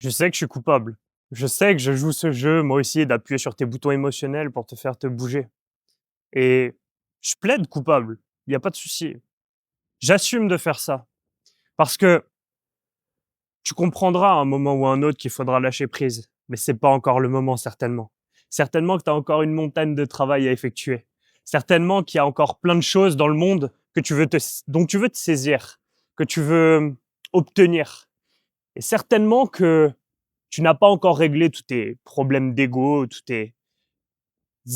Je sais que je suis coupable. Je sais que je joue ce jeu, moi aussi, d'appuyer sur tes boutons émotionnels pour te faire te bouger. Et je plaide coupable. Il y a pas de souci. J'assume de faire ça. Parce que tu comprendras à un moment ou à un autre qu'il faudra lâcher prise. Mais c'est pas encore le moment, certainement. Certainement que tu as encore une montagne de travail à effectuer. Certainement qu'il y a encore plein de choses dans le monde que dont tu veux te saisir, que tu veux obtenir. Et certainement que tu n'as pas encore réglé tous tes problèmes d'ego, tous tes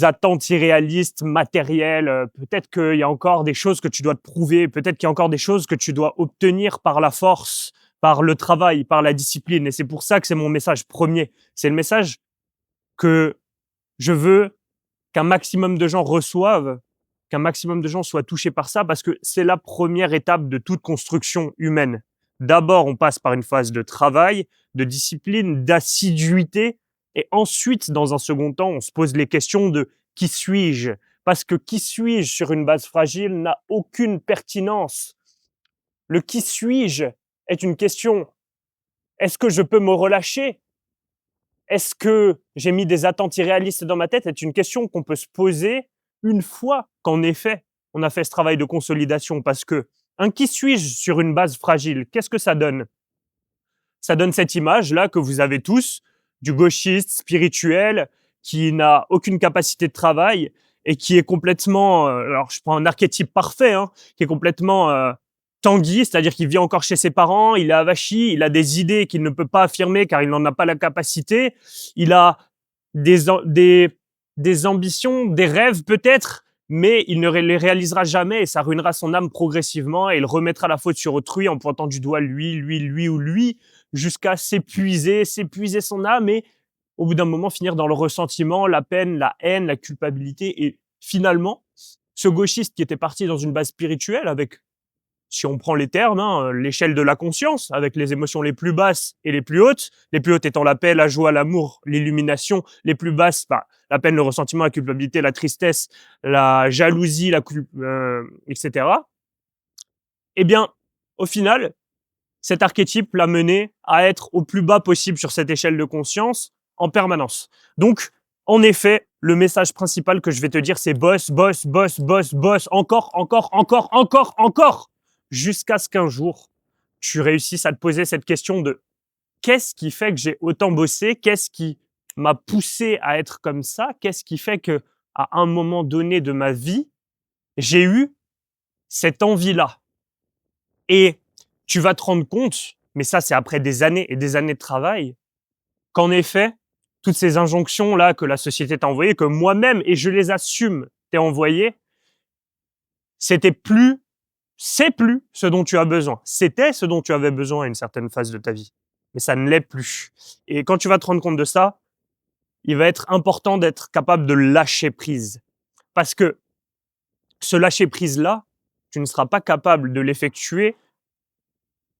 attentes irréalistes, matérielles. Peut-être qu'il y a encore des choses que tu dois te prouver. Peut-être qu'il y a encore des choses que tu dois obtenir par la force, par le travail, par la discipline. Et c'est pour ça que c'est mon message premier. C'est le message que je veux qu'un maximum de gens reçoivent, qu'un maximum de gens soient touchés par ça, parce que c'est la première étape de toute construction humaine. D'abord, on passe par une phase de travail, de discipline, d'assiduité, et ensuite, dans un second temps, on se pose les questions de qui suis-je? Parce que qui suis-je sur une base fragile n'a aucune pertinence. Le qui suis-je est une question. Est-ce que je peux me relâcher? Est-ce que j'ai mis des attentes irréalistes dans ma tête? C'est une question qu'on peut se poser une fois qu'en effet, on a fait ce travail de consolidation. Parce que un qui suis-je sur une base fragile, qu'est-ce que ça donne? Ça donne cette image-là que vous avez tous du gauchiste spirituel qui n'a aucune capacité de travail et qui est complètement, alors je prends un archétype parfait, hein, qui est complètement Tanguy, c'est-à-dire qu'il vit encore chez ses parents, il est avachi, il a des idées qu'il ne peut pas affirmer car il n'en a pas la capacité, il a des ambitions, des rêves peut-être, mais il ne les réalisera jamais et ça ruinera son âme progressivement et il remettra la faute sur autrui en pointant du doigt lui ou lui, jusqu'à s'épuiser son âme et au bout d'un moment finir dans le ressentiment, la peine, la haine, la culpabilité. Et finalement, ce gauchiste qui était parti dans une base spirituelle avec, si on prend les termes, hein, l'échelle de la conscience, avec les émotions les plus basses et les plus hautes étant la paix, la joie, l'amour, l'illumination, les plus basses, bah, la peine, le ressentiment, la culpabilité, la tristesse, la jalousie, etc. Eh bien, au final, cet archétype l'a mené à être au plus bas possible sur cette échelle de conscience en permanence. Donc, en effet, le message principal que je vais te dire, c'est boss, boss, boss, boss, boss, encore, jusqu'à ce qu'un jour, tu réussisses à te poser cette question de qu'est-ce qui fait que j'ai autant bossé? Qu'est-ce qui m'a poussé à être comme ça? Qu'est-ce qui fait que, à un moment donné de ma vie, j'ai eu cette envie-là? Et tu vas te rendre compte, mais ça c'est après des années et des années de travail, qu'en effet, toutes ces injonctions-là que la société t'a envoyées, que moi-même, et je les assume, t'ai envoyées, c'est plus ce dont tu as besoin. C'était ce dont tu avais besoin à une certaine phase de ta vie. Mais ça ne l'est plus. Et quand tu vas te rendre compte de ça, il va être important d'être capable de lâcher prise. Parce que ce lâcher prise-là, tu ne seras pas capable de l'effectuer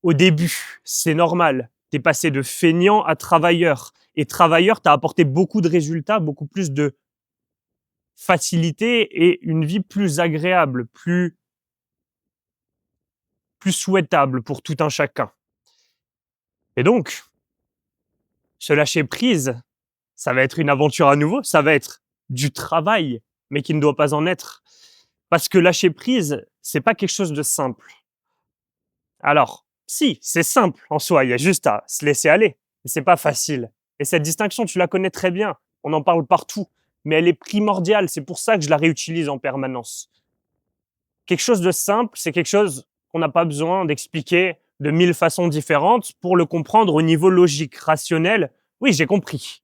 au début, c'est normal. Tu es passé de feignant à travailleur. Et travailleur t'a apporté beaucoup de résultats, beaucoup plus de facilité et une vie plus agréable, plus souhaitable pour tout un chacun. Et donc, se lâcher prise, ça va être une aventure à nouveau, ça va être du travail, mais qui ne doit pas en être. Parce que lâcher prise, c'est pas quelque chose de simple. Alors, si, c'est simple en soi, il y a juste à se laisser aller. Mais c'est pas facile. Et cette distinction, tu la connais très bien. On en parle partout. Mais elle est primordiale. C'est pour ça que je la réutilise en permanence. Quelque chose de simple, c'est quelque chose qu'on n'a pas besoin d'expliquer de 1000 façons différentes pour le comprendre au niveau logique, rationnel. Oui, j'ai compris.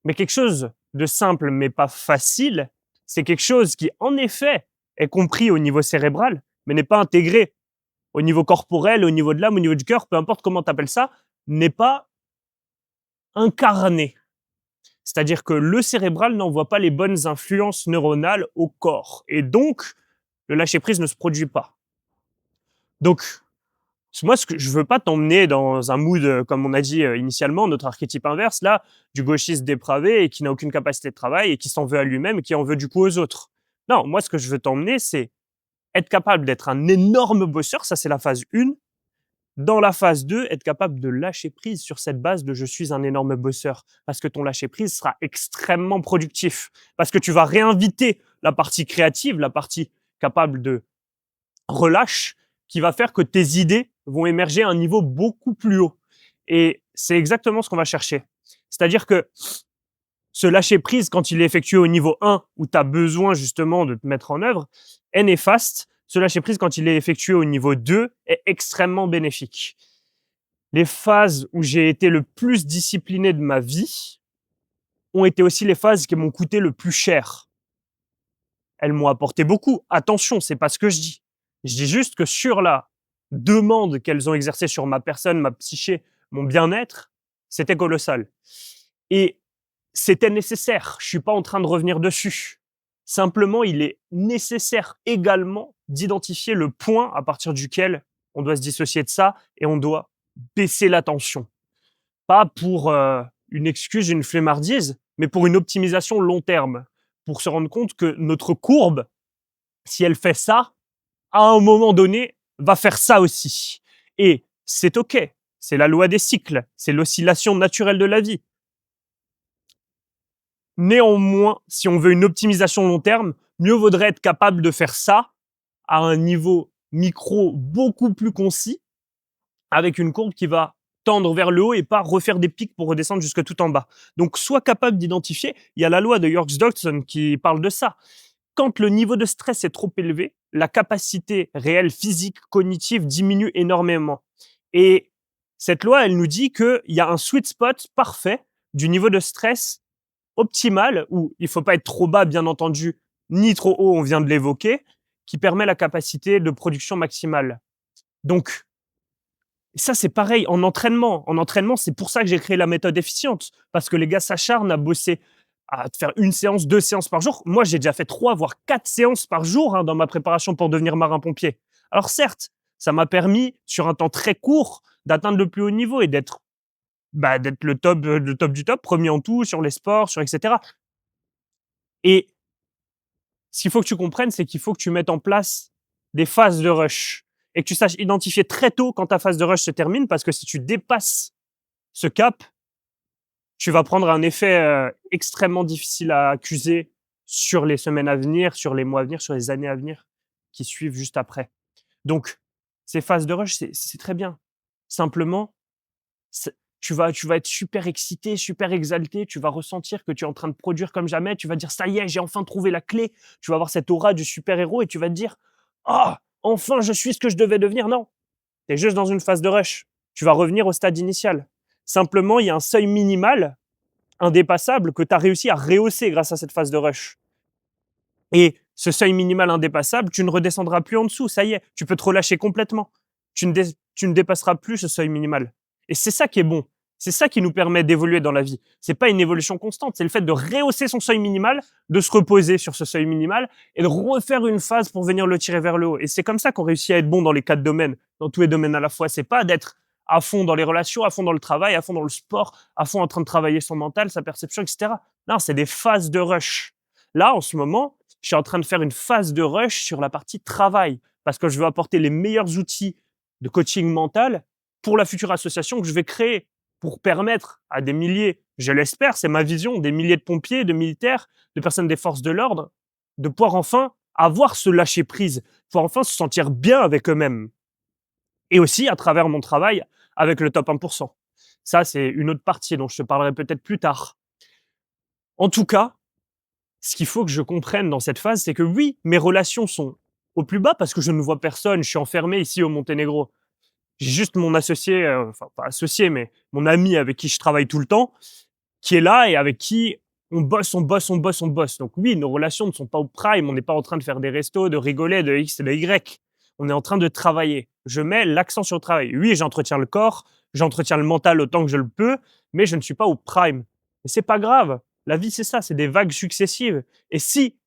Mais quelque chose de simple, mais pas facile, c'est quelque chose qui, en effet, est compris au niveau cérébral, mais n'est pas intégré au niveau corporel, au niveau de l'âme, au niveau du cœur, peu importe comment tu appelles ça, n'est pas incarné. C'est-à-dire que le cérébral n'envoie pas les bonnes influences neuronales au corps. Et donc, le lâcher-prise ne se produit pas. Donc, moi, je veux pas t'emmener dans un mood, comme on a dit initialement, notre archétype inverse, là, du gauchiste dépravé et qui n'a aucune capacité de travail et qui s'en veut à lui-même et qui en veut du coup aux autres. Non, moi, ce que je veux t'emmener, c'est être capable d'être un énorme bosseur, ça c'est la phase 1, dans la phase 2, être capable de lâcher prise sur cette base de je suis un énorme bosseur. Parce que ton lâcher prise sera extrêmement productif. Parce que tu vas réinviter la partie créative, la partie capable de relâche, qui va faire que tes idées vont émerger à un niveau beaucoup plus haut. Et c'est exactement ce qu'on va chercher. C'est-à-dire que ce lâcher prise, quand il est effectué au niveau 1, où tu as besoin justement de te mettre en œuvre, est néfaste. Ce lâcher prise, quand il est effectué au niveau 2, est extrêmement bénéfique. Les phases où j'ai été le plus discipliné de ma vie ont été aussi les phases qui m'ont coûté le plus cher. Elles m'ont apporté beaucoup. Attention, c'est pas ce que je dis. Je dis juste que sur la demande qu'elles ont exercée sur ma personne, ma psyché, mon bien-être, c'était colossal. Et c'était nécessaire. Je suis pas en train de revenir dessus. Simplement, il est nécessaire également d'identifier le point à partir duquel on doit se dissocier de ça et on doit baisser la tension. Pas pour une excuse, une flemmardise, mais pour une optimisation long terme. Pour se rendre compte que notre courbe, si elle fait ça, à un moment donné, va faire ça aussi. Et c'est OK. C'est la loi des cycles. C'est l'oscillation naturelle de la vie. Néanmoins, si on veut une optimisation long terme, mieux vaudrait être capable de faire ça à un niveau micro beaucoup plus concis, avec une courbe qui va tendre vers le haut et pas refaire des pics pour redescendre jusque tout en bas. Donc, sois capable d'identifier. Il y a la loi de Yerkes-Dodson qui parle de ça. Quand le niveau de stress est trop élevé, la capacité réelle physique, cognitive diminue énormément. Et cette loi, elle nous dit qu'il y a un sweet spot parfait du niveau de stress optimal, où il ne faut pas être trop bas, bien entendu, ni trop haut, on vient de l'évoquer, qui permet la capacité de production maximale. Donc, ça, c'est pareil en entraînement. En entraînement, c'est pour ça que j'ai créé la méthode efficiente, parce que les gars s'acharnent à bosser, à faire une séance, 2 séances par jour. Moi, j'ai déjà fait 3, voire 4 séances par jour dans ma préparation pour devenir marin-pompier. Alors certes, ça m'a permis, sur un temps très court, d'atteindre le plus haut niveau et d'être le top du top, premier en tout, sur les sports, sur etc. Et ce qu'il faut que tu comprennes, c'est qu'il faut que tu mettes en place des phases de rush et que tu saches identifier très tôt quand ta phase de rush se termine, parce que si tu dépasses ce cap, tu vas prendre un effet extrêmement difficile à accuser sur les semaines à venir, sur les mois à venir, sur les années à venir qui suivent juste après. Donc, ces phases de rush, c'est très bien. Simplement, tu vas être super excité, super exalté, tu vas ressentir que tu es en train de produire comme jamais, tu vas dire: «Ça y est, j'ai enfin trouvé la clé». Tu vas avoir cette aura du super-héros et tu vas te dire: «Ah, enfin je suis ce que je devais devenir». Non, tu es juste dans une phase de rush. Tu vas revenir au stade initial. Simplement, il y a un seuil minimal, indépassable, que tu as réussi à rehausser grâce à cette phase de rush. Et ce seuil minimal indépassable, tu ne redescendras plus en dessous, ça y est, tu peux te relâcher complètement. Tu ne dépasseras plus ce seuil minimal. Et c'est ça qui est bon. C'est ça qui nous permet d'évoluer dans la vie. C'est pas une évolution constante, c'est le fait de rehausser son seuil minimal, de se reposer sur ce seuil minimal et de refaire une phase pour venir le tirer vers le haut. Et c'est comme ça qu'on réussit à être bon dans les 4 domaines, dans tous les domaines à la fois. C'est pas d'être à fond dans les relations, à fond dans le travail, à fond dans le sport, à fond en train de travailler son mental, sa perception, etc. Non, c'est des phases de rush. Là, en ce moment, je suis en train de faire une phase de rush sur la partie travail, parce que je veux apporter les meilleurs outils de coaching mental pour la future association que je vais créer, pour permettre à des milliers, je l'espère, c'est ma vision, des milliers de pompiers, de militaires, de personnes des forces de l'ordre, de pouvoir enfin avoir ce lâcher-prise, pouvoir enfin se sentir bien avec eux-mêmes. Et aussi à travers mon travail avec le top 1%. Ça, c'est une autre partie dont je te parlerai peut-être plus tard. En tout cas, ce qu'il faut que je comprenne dans cette phase, c'est que oui, mes relations sont au plus bas parce que je ne vois personne, je suis enfermé ici au Monténégro. J'ai juste mon associé, enfin pas associé, mais mon ami avec qui je travaille tout le temps, qui est là et avec qui on bosse, on bosse, on bosse, on bosse. Donc oui, nos relations ne sont pas au prime, on n'est pas en train de faire des restos, de rigoler, de X et de Y. On est en train de travailler. Je mets l'accent sur le travail. Oui, j'entretiens le corps, j'entretiens le mental autant que je le peux, mais je ne suis pas au prime. Mais c'est pas grave. La vie, c'est ça, c'est des vagues successives. Et si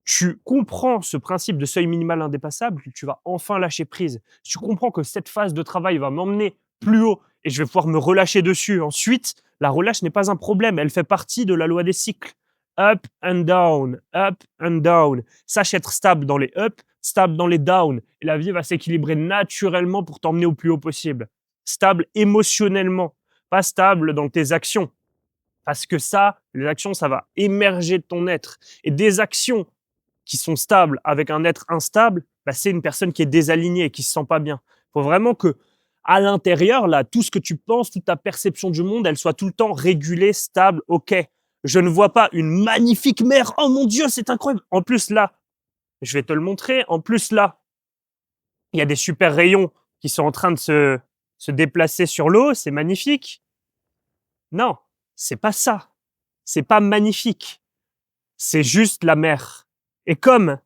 tu comprends ce principe de seuil minimal indépassable, tu vas enfin lâcher prise. Tu comprends que cette phase de travail va m'emmener plus haut et je vais pouvoir me relâcher dessus. Ensuite, la relâche n'est pas un problème, elle fait partie de la loi des cycles. Up and down, up and down. Sache être stable dans les up, stable dans les downs, et la vie va s'équilibrer naturellement pour t'emmener au plus haut possible. Stable émotionnellement, pas stable dans tes actions. Parce que ça, les actions, ça va émerger de ton être. Et des actions qui sont stables avec un être instable, bah, c'est une personne qui est désalignée, qui se sent pas bien. Il faut vraiment que, à l'intérieur, là, tout ce que tu penses, toute ta perception du monde, elle soit tout le temps régulée, stable, ok. Je ne vois pas une magnifique mer. Oh mon Dieu, c'est incroyable. En plus, là, je vais te le montrer. En plus, là, il y a des super rayons qui sont en train de se déplacer sur l'eau. C'est magnifique. Non, c'est pas ça. C'est pas magnifique. C'est juste la mer. Et comme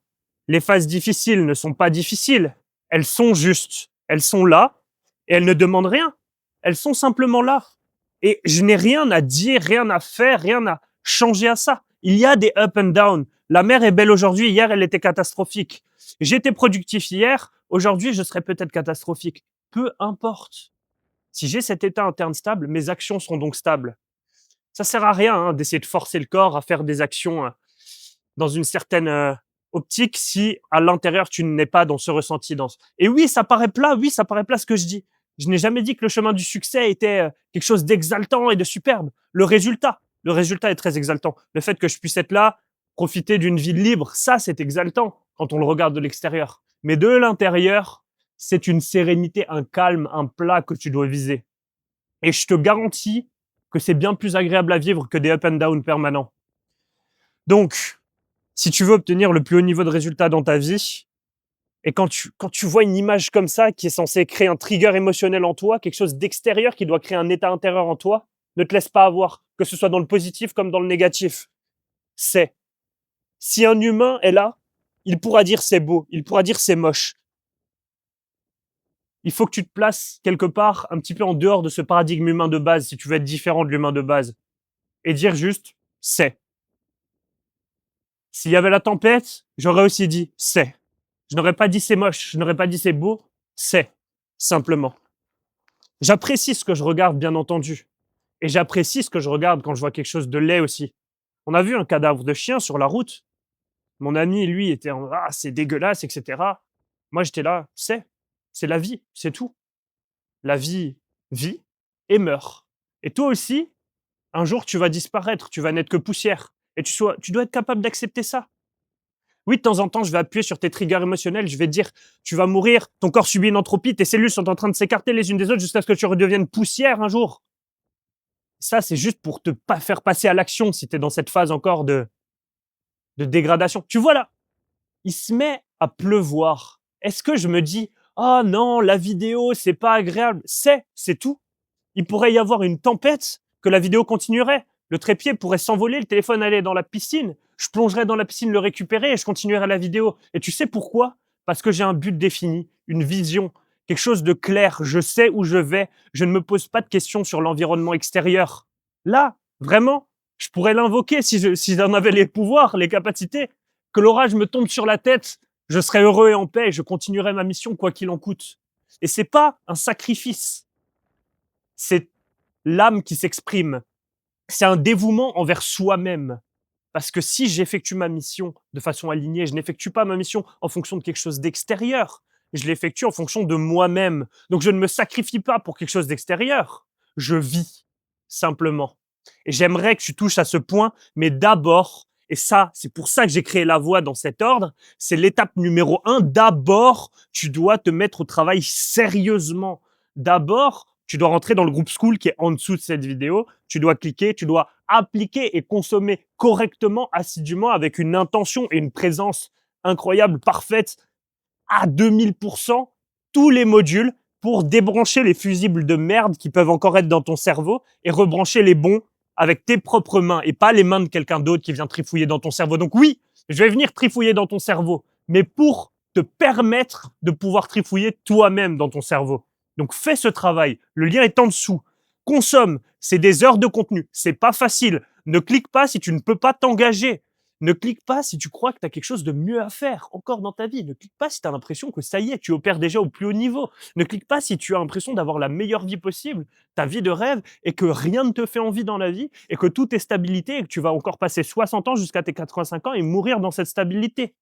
les phases difficiles ne sont pas difficiles, elles sont justes. Elles sont là et elles ne demandent rien. Elles sont simplement là. Et je n'ai rien à dire, rien à faire, rien à changer à ça. Il y a des up and down. La mer est belle aujourd'hui, hier elle était catastrophique. J'étais productif hier, aujourd'hui je serai peut-être catastrophique. Peu importe. Si j'ai cet état interne stable, mes actions seront donc stables. Ça sert à rien d'essayer de forcer le corps à faire des actions dans une certaine optique si à l'intérieur tu n'es pas dans ce ressenti. Et oui, ça paraît plat, ce que je dis. Je n'ai jamais dit que le chemin du succès était quelque chose d'exaltant et de superbe. Le résultat est très exaltant. Le fait que je puisse être là, profiter d'une vie libre, ça c'est exaltant quand on le regarde de l'extérieur. Mais de l'intérieur, c'est une sérénité, un calme, un plat que tu dois viser. Et je te garantis que c'est bien plus agréable à vivre que des up and down permanents. Donc, si tu veux obtenir le plus haut niveau de résultat dans ta vie, et quand tu vois une image comme ça qui est censée créer un trigger émotionnel en toi, quelque chose d'extérieur qui doit créer un état intérieur en toi, ne te laisse pas avoir, que ce soit dans le positif comme dans le négatif. C'est. Si un humain est là, il pourra dire c'est beau, il pourra dire c'est moche. Il faut que tu te places quelque part un petit peu en dehors de ce paradigme humain de base si tu veux être différent de l'humain de base. Et dire juste c'est. S'il y avait la tempête, j'aurais aussi dit c'est. Je n'aurais pas dit c'est moche, je n'aurais pas dit c'est beau, c'est, simplement. J'apprécie ce que je regarde, bien entendu. Et j'apprécie ce que je regarde quand je vois quelque chose de laid aussi. On a vu un cadavre de chien sur la route. Mon ami, lui, était en ah, c'est dégueulasse, etc. Moi, j'étais là, c'est la vie, c'est tout. La vie vit et meurt. Et toi aussi, un jour, tu vas disparaître, tu vas n'être que poussière. Et tu dois être capable d'accepter ça. Oui, de temps en temps, je vais appuyer sur tes triggers émotionnels, je vais te dire, tu vas mourir, ton corps subit une entropie, tes cellules sont en train de s'écarter les unes des autres jusqu'à ce que tu redeviennes poussière un jour. Ça, c'est juste pour te pas faire passer à l'action si tu es dans cette phase encore de dégradation. Tu vois là, il se met à pleuvoir. Est-ce que je me dis, ah non, la vidéo, c'est pas agréable? C'est tout. Il pourrait y avoir une tempête, que la vidéo continuerait. Le trépied pourrait s'envoler, le téléphone allait dans la piscine. Je plongerais dans la piscine, le récupérer et je continuerais la vidéo. Et tu sais pourquoi? Parce que j'ai un but défini, une vision, quelque chose de clair. Je sais où je vais. Je ne me pose pas de questions sur l'environnement extérieur. Là, vraiment, je pourrais l'invoquer si j'en avais les pouvoirs, les capacités. Que l'orage me tombe sur la tête, je serais heureux et en paix et je continuerai ma mission quoi qu'il en coûte. Et c'est pas un sacrifice. C'est l'âme qui s'exprime. C'est un dévouement envers soi-même. Parce que si j'effectue ma mission de façon alignée, je n'effectue pas ma mission en fonction de quelque chose d'extérieur. Je l'effectue en fonction de moi-même. Donc je ne me sacrifie pas pour quelque chose d'extérieur. Je vis, simplement. Et j'aimerais que tu touches à ce point, mais d'abord, et ça, c'est pour ça que j'ai créé la voie dans cet ordre, c'est l'étape numéro 1. D'abord, tu dois te mettre au travail sérieusement. D'abord, tu dois rentrer dans le groupe School qui est en dessous de cette vidéo. Tu dois cliquer, tu dois appliquer et consommer correctement, assidûment, avec une intention et une présence incroyable, parfaite, à 2000%, tous les modules pour débrancher les fusibles de merde qui peuvent encore être dans ton cerveau et rebrancher les bons avec tes propres mains et pas les mains de quelqu'un d'autre qui vient trifouiller dans ton cerveau. Donc oui, je vais venir trifouiller dans ton cerveau, mais pour te permettre de pouvoir trifouiller toi-même dans ton cerveau. Donc fais ce travail, le lien est en dessous. Consomme, c'est des heures de contenu, c'est pas facile. Ne clique pas si tu ne peux pas t'engager. Ne clique pas si tu crois que tu as quelque chose de mieux à faire encore dans ta vie. Ne clique pas si tu as l'impression que ça y est, tu opères déjà au plus haut niveau. Ne clique pas si tu as l'impression d'avoir la meilleure vie possible, ta vie de rêve, et que rien ne te fait envie dans la vie, et que tout est stabilité, et que tu vas encore passer 60 ans jusqu'à tes 85 ans et mourir dans cette stabilité.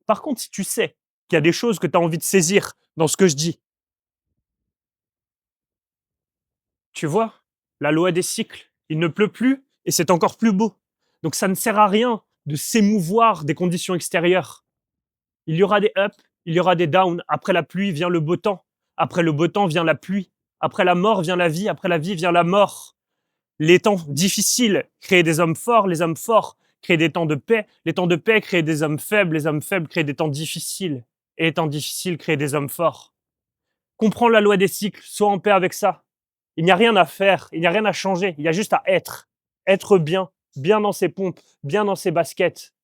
Par contre, si tu sais qu'il y a des choses que tu as envie de saisir dans ce que je dis. Tu vois? La loi des cycles. Il ne pleut plus et c'est encore plus beau. Donc ça ne sert à rien de s'émouvoir des conditions extérieures. Il y aura des ups, il y aura des downs. Après la pluie vient le beau temps. Après le beau temps vient la pluie. Après la mort vient la vie. Après la vie vient la mort. Les temps difficiles créent des hommes forts. Les hommes forts créent des temps de paix. Les temps de paix créent des hommes faibles. Les hommes faibles créent des temps difficiles. Et les temps difficiles créent des hommes forts. Comprends la loi des cycles. Sois en paix avec ça. Il n'y a rien à faire. Il n'y a rien à changer. Il y a juste à être. Être bien. Bien dans ses pompes. Bien dans ses baskets.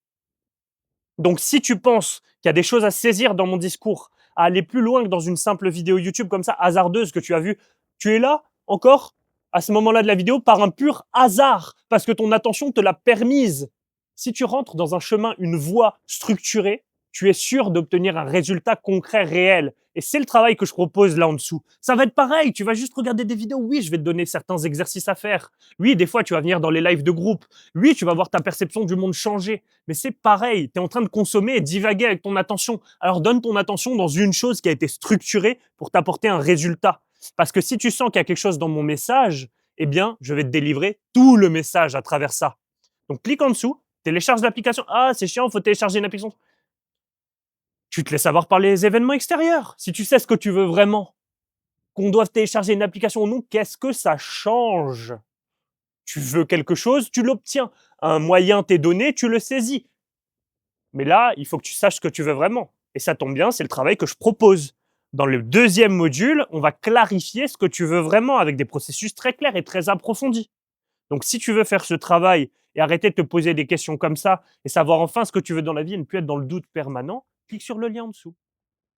Donc, si tu penses qu'il y a des choses à saisir dans mon discours, à aller plus loin que dans une simple vidéo YouTube comme ça, hasardeuse que tu as vue, tu es là encore à ce moment-là de la vidéo par un pur hasard, parce que ton attention te l'a permise. Si tu rentres dans un chemin, une voie structurée, tu es sûr d'obtenir un résultat concret, réel. Et c'est le travail que je propose là en dessous. Ça va être pareil, tu vas juste regarder des vidéos. Oui, je vais te donner certains exercices à faire. Oui, des fois, tu vas venir dans les lives de groupe. Oui, tu vas voir ta perception du monde changer. Mais c'est pareil, tu es en train de consommer et divaguer avec ton attention. Alors donne ton attention dans une chose qui a été structurée pour t'apporter un résultat. Parce que si tu sens qu'il y a quelque chose dans mon message, eh bien, je vais te délivrer tout le message à travers ça. Donc clique en dessous, télécharge l'application. Ah, c'est chiant, il faut télécharger une application. Tu te laisses avoir par les événements extérieurs. Si tu sais ce que tu veux vraiment, qu'on doive télécharger une application ou non, qu'est-ce que ça change? Tu veux quelque chose, tu l'obtiens. Un moyen t'est donné, tu le saisis. Mais là, il faut que tu saches ce que tu veux vraiment. Et ça tombe bien, c'est le travail que je propose. Dans le deuxième module, on va clarifier ce que tu veux vraiment avec des processus très clairs et très approfondis. Donc si tu veux faire ce travail et arrêter de te poser des questions comme ça et savoir enfin ce que tu veux dans la vie et ne plus être dans le doute permanent, clique sur le lien en dessous.